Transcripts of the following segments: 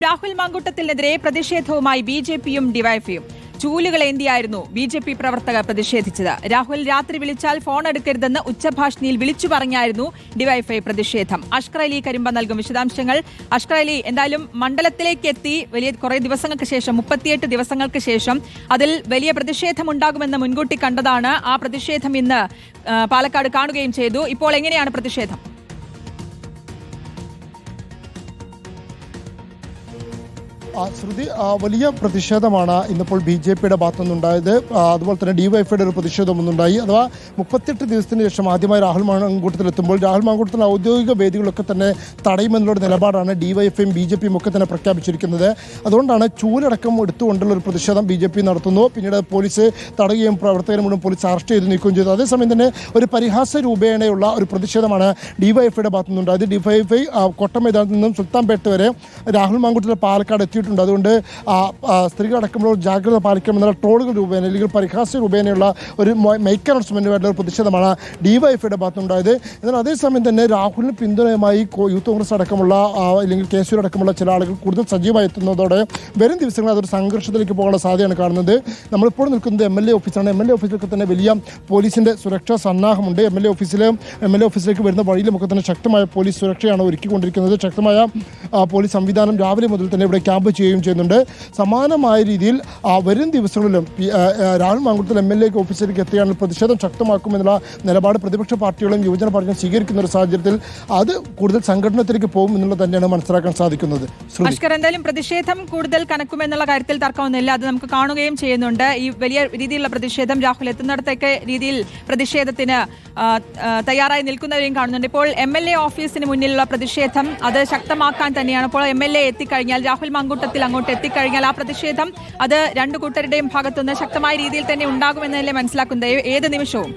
രാഹുൽ മാങ്കൂട്ടത്തിനെതിരെ പ്രതിഷേധവുമായി ബിജെപിയും ഡിവൈഎഫ്ഐയും ചൂലുകളേന്തിയായിരുന്നു ബിജെപി പ്രവർത്തകർ പ്രതിഷേധിച്ചത്. രാഹുൽ രാത്രി വിളിച്ചാൽ ഫോൺ എടുക്കരുതെന്ന് ഉച്ചഭാഷണിയിൽ വിളിച്ചു പറഞ്ഞായിരുന്നു ഡിവൈഎഫ്ഐ പ്രതിഷേധം. അഷ്കർ അലി കരിമ്പ നൽകും വിശദാംശങ്ങൾ. അഷ്കർ അലി, എന്തായാലും മണ്ഡലത്തിലേക്ക് എത്തി വലിയ കുറേ ദിവസങ്ങൾക്ക് ശേഷം 38 ദിവസങ്ങൾക്ക് ശേഷം അതിൽ വലിയ പ്രതിഷേധം ഉണ്ടാകുമെന്ന് മുൻകൂട്ടി കണ്ടതാണ്. ആ പ്രതിഷേധം ഇന്ന് പാലക്കാട് കാണുകയും ചെയ്തു. ഇപ്പോൾ എങ്ങനെയാണ് പ്രതിഷേധം? ശ്രുതി, വലിയ പ്രതിഷേധമാണ് ഇന്നിപ്പോൾ ബി.ജെ.പിയുടെ ഭാഗത്തുനിന്നുണ്ടായത്. അതുപോലെ തന്നെ ഡിവൈഎഫ്ഐയുടെ ഒരു പ്രതിഷേധം ഒന്നുണ്ടായി. അഥവാ 38 ദിവസത്തിന് ശേഷം ആദ്യമായി രാഹുൽ മാങ്കൂട്ടത്തിലെത്തുമ്പോൾ രാഹുൽ മാങ്കൂട്ടത്തിന് ഔദ്യോഗിക വേദികളൊക്കെ തന്നെ തടയുമെന്നുള്ള നിലപാടാണ് ഡിവൈഎഫ്ഐയും ബി.ജെ.പിയും ഒക്കെ തന്നെ പ്രഖ്യാപിച്ചിരിക്കുന്നത്. അതുകൊണ്ടാണ് ചൂലടക്കം എടുത്തുകൊണ്ടുള്ള ഒരു പ്രതിഷേധം ബി.ജെ.പി നടത്തുന്നു. പിന്നീട് പോലീസ് തടയുകയും പ്രവർത്തകരെ മുഴുവൻ പോലീസ് അറസ്റ്റ് ചെയ്ത് നീക്കുകയും ചെയ്തു. അതേസമയം തന്നെ ഒരു പരിഹാസ രൂപേണയുള്ള ഒരു പ്രതിഷേധമാണ് ഡിവൈഎഫ്ഐയുടെ ഭാഗത്തുനിന്നുണ്ടായത്. ഡിവൈഎഫ്ഐ കോട്ടമൈതാനത്ത് നിന്നും സുൽത്താൻപേട്ട് വരെ രാഹുൽ മാങ്കൂട്ടത്തിൽ പാലക്കാട് എത്തിയിട്ടുണ്ട്. അതുകൊണ്ട് സ്ത്രീകളടക്കമുള്ള ജാഗ്രത പാലിക്കണമെന്നുള്ള ട്രോളുകൾ രൂപേണ അല്ലെങ്കിൽ പരിഹാസ രൂപേണയുള്ള ഒരു മൈക്ക് അനൗൺസ്മെന്റുമായിട്ടുള്ള ഒരു പ്രതിഷേധമാണ് ഡിവൈഎഫ്ഐയുടെ ഭാഗത്തുണ്ടായത്. എന്നാൽ അതേസമയം തന്നെ രാഹുലിന് പിന്തുണയുമായി യൂത്ത് കോൺഗ്രസ് അടക്കമുള്ള അല്ലെങ്കിൽ KSU അടക്കമുള്ള ചില ആളുകൾ കൂടുതൽ സജീവമായി എത്തുന്നതോടെ വരും ദിവസങ്ങളിൽ അതൊരു സംഘർഷത്തിലേക്ക് പോകാനുള്ള സാധ്യതയാണ് കാണുന്നത്. നമ്മളിപ്പോൾ നിൽക്കുന്നത് MLA ഓഫീസാണ്. MLA ഓഫീസിലൊക്കെ തന്നെ വലിയ പോലീസിന്റെ സുരക്ഷാ സന്നാഹമുണ്ട്. MLA ഓഫീസിലേക്ക് വരുന്ന വഴിയിലുമൊക്കെ തന്നെ ശക്തമായ പോലീസ് സുരക്ഷയാണ് ഒരുക്കിക്കൊണ്ടിരിക്കുന്നത്. ശക്തമായ പോലീസ് സംവിധാനം രാവിലെ മുതൽ തന്നെ ഇവിടെ ക്യാമ്പ് ചെയ്യുകയും ചെയ്യുന്നുണ്ട്. സമാനമായ രീതിയിൽ വരും ദിവസങ്ങളിലും രാഹുൽ മാങ്കൂട്ടത്തിൽ MLA ഓഫീസിലേക്ക് എത്തിയാണ് പ്രതിഷേധം ശക്തമാക്കുമെന്നുള്ള നിലപാട് പ്രതിപക്ഷ പാർട്ടികളും യുവജന പാർട്ടികളും സ്വീകരിക്കുന്ന ഒരു സാഹചര്യത്തിൽ അത് കൂടുതൽ സംഘടനത്തിലേക്ക് പോകും എന്നുള്ളത് തന്നെയാണ് മനസ്സിലാക്കാൻ സാധിക്കുന്നത്. എന്തായാലും പ്രതിഷേധം കൂടുതൽ കനക്കുമെന്നുള്ള കാര്യത്തിൽ തർക്കമൊന്നുമില്ല. അത് നമുക്ക് കാണുകയും ചെയ്യുന്നുണ്ട്. ഈ വലിയ രീതിയിലുള്ള പ്രതിഷേധം രാഹുൽ എത്തുന്നിടത്തൊക്കെ രീതിയിൽ പ്രതിഷേധത്തിന് തയ്യാറായി നിൽക്കുന്നവരെയും കാണുന്നുണ്ട്. ഇപ്പോൾ MLA ഓഫീസിന് മുന്നിലുള്ള പ്രതിഷേധം അത് ശക്തമാക്കാൻ തന്നെയാണ്. ഇപ്പോൾ MLA എത്തിക്കഴിഞ്ഞാൽ, രാഹുൽ മാങ്കൂട്ടത്തിൽ അങ്ങോട്ട് എത്തിക്കഴിഞ്ഞാൽ ആ പ്രതിഷേധം അത് രണ്ടു കൂട്ടരുടെയും ഭാഗത്തുനിന്ന് ശക്തമായ രീതിയിൽ തന്നെ ഉണ്ടാകുമെന്നല്ലേ മനസ്സിലാക്കുന്നത് ഏത് നിമിഷവും?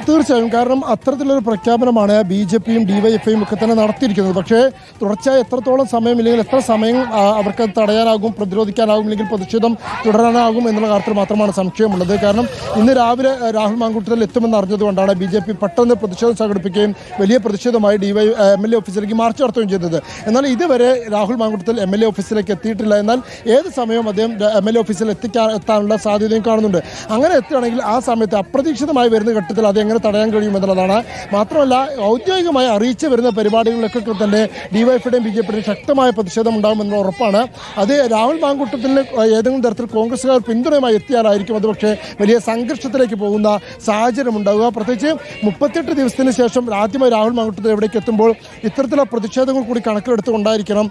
തീർച്ചയായും. കാരണം അത്തരത്തിലൊരു പ്രഖ്യാപനമാണ് ബി.ജെ.പിയും ഡിവൈഎഫ്ഐയും ഒക്കെ തന്നെ നടത്തിയിരിക്കുന്നത്. പക്ഷേ തുടർച്ചയായി എത്രത്തോളം സമയമില്ലെങ്കിൽ എത്ര സമയം അവർക്ക് തടയാനാകും, പ്രതിരോധിക്കാനാകും, അല്ലെങ്കിൽ പ്രതിഷേധം തുടരാനാകും എന്നുള്ള കാര്യത്തിൽ മാത്രമാണ് സംശയമുള്ളത്. കാരണം ഇന്ന് രാവിലെ രാഹുൽ മാങ്കൂട്ടത്തിൽ എത്തുമെന്ന് അറിഞ്ഞതുകൊണ്ടാണ് ബി.ജെ.പി പെട്ടെന്ന് പ്രതിഷേധം സംഘടിപ്പിക്കുകയും വലിയ പ്രതിഷേധമായി MLA ഓഫീസിലേക്ക് മാർച്ച് നടത്തുകയും ചെയ്തത്. എന്നാൽ ഇതുവരെ രാഹുൽ മാങ്കൂട്ടത്തിൽ MLA ഓഫീസിലേക്ക് എത്തിയിട്ടില്ല. എന്നാൽ ഏത് സമയവും അദ്ദേഹം MLA ഓഫീസിൽ എത്താനുള്ള സാധ്യതയും കാണുന്നുണ്ട്. അങ്ങനെ എത്തുകയാണെങ്കിൽ ആ സമയത്ത് അപ്രതീക്ഷിതമായി വരുന്ന ഘട്ടത്തിൽ അതെങ്ങനെ തടയാൻ കഴിയുമെന്നുള്ളതാണ്. മാത്രമല്ല, ഔദ്യോഗികമായി അറിയിച്ചു വരുന്ന പരിപാടികളിലൊക്കെ തന്നെ ഡിവൈഎഫ്ഐയുടെയും ബി.ജെ.പിയുടെയും ശക്തമായ പ്രതിഷേധം ഉണ്ടാകുമെന്നുള്ള ഉറപ്പാണ്. അത് രാഹുൽ മാങ്കൂട്ടത്തിന് ഏതെങ്കിലും തരത്തിൽ കോൺഗ്രസുകാർ പിന്തുണയുമായി എത്തിയാലായിരിക്കും അത് പക്ഷേ വലിയ സംഘർഷത്തിലേക്ക് പോകുന്ന സാഹചര്യം ഉണ്ടാവുക. പ്രത്യേകിച്ച് 38 ദിവസത്തിന് ശേഷം ആദ്യമായി രാഹുൽ മാങ്കൂട്ടത്തിൽ എവിടേക്ക് എത്തുമ്പോൾ ഇത്തരത്തിലുള്ള പ്രതിഷേധങ്ങൾ കൂടി കണക്കിലെടുത്തുകൊണ്ടായിരിക്കണം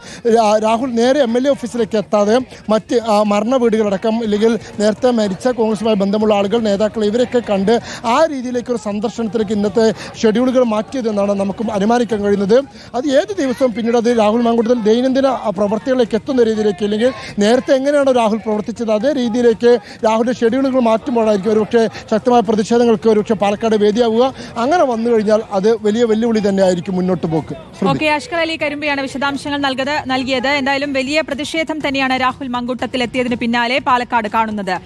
രാഹുൽ നേരെ MLA ഓഫീസിലേക്ക് എത്താതെ മറ്റ് മരണ വീടുകളടക്കം അല്ലെങ്കിൽ നേരത്തെ മരിച്ച കോൺഗ്രസുമായി ബന്ധമുള്ള ആളുകൾ, നേതാക്കൾ ഇവരൊക്കെ കണ്ട് ആ രീതിയിലേക്ക് ഒരു സന്ദർശനത്തിലേക്ക് ഇന്നത്തെ ഷെഡ്യൂളുകൾ മാറ്റിയതെന്നാണ് നമുക്ക് അനുമാനിക്കാൻ കഴിയുന്നത്. അത് ഏത് ദിവസവും പിന്നീട് അത് രാഹുൽ മാങ്കൂട്ടത്തിൽ ദൈനംദിന പ്രവർത്തികളിലേക്ക് എത്തുന്ന രീതിയിലേക്ക്, അല്ലെങ്കിൽ നേരത്തെ എങ്ങനെയാണോ രാഹുൽ പ്രവർത്തിച്ചത് അതേ രീതിയിലേക്ക് രാഹുലിന്റെ ഷെഡ്യൂളുകൾ മാറ്റുമ്പോഴായിരിക്കും ഒരുപക്ഷെ ശക്തമായ പ്രതിഷേധങ്ങൾക്ക് ഒരുപക്ഷെ പാലക്കാട് വേദിയാവുക. അങ്ങനെ വന്നു കഴിഞ്ഞാൽ അത് വലിയ വെല്ലുവിളി തന്നെ ആയിരിക്കും മുന്നോട്ട് പോക്ക്. അഷ്കർ അലി കരിമ്പയാണ് വിശദാംശങ്ങൾ നൽകിയത്. എന്തായാലും വലിയ പ്രതിഷേധം തന്നെയാണ് രാഹുൽ മാങ്കൂട്ടത്തിൽ എത്തിയതിന് പിന്നാലെ പാലക്കാട് കാണുന്നത്.